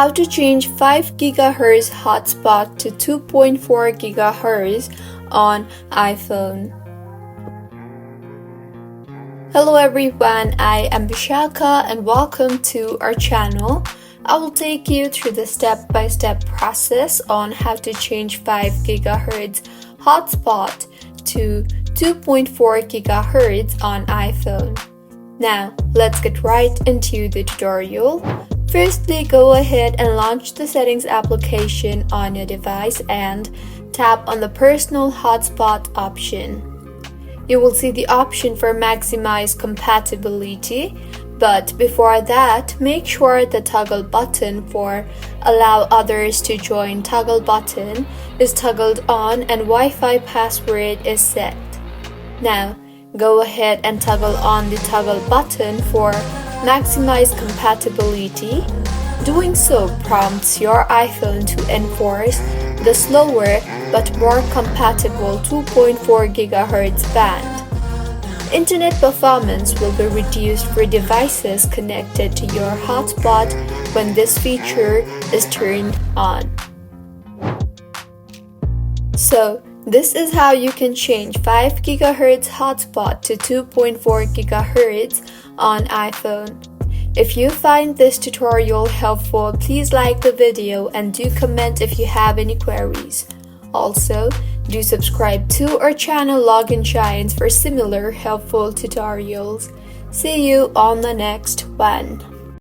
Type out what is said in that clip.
How to change 5 GHz hotspot to 2.4 GHz on iPhone. Hello everyone, I am Vishaka and welcome to our channel. I will take you through the step-by-step process on how to change 5 GHz hotspot to 2.4 GHz on iPhone. Now, let's get right into the tutorial. Firstly, go ahead and launch the settings application on your device and tap on the personal hotspot option. You will see the option for maximize compatibility, but before that, make sure the toggle button for allow others to join toggle button is toggled on and Wi-Fi password is set. Now, go ahead and toggle on the toggle button for maximize compatibility. Doing so prompts your iPhone to enforce the slower but more compatible 2.4 GHz band. Internet performance will be reduced for devices connected to your hotspot when this feature is turned on. So, this is how you can change 5 GHz hotspot to 2.4 GHz on iPhone. If you find this tutorial helpful, please like the video and do comment if you have any queries. Also, do subscribe to our channel Login Giants for similar helpful tutorials. See you on the next one.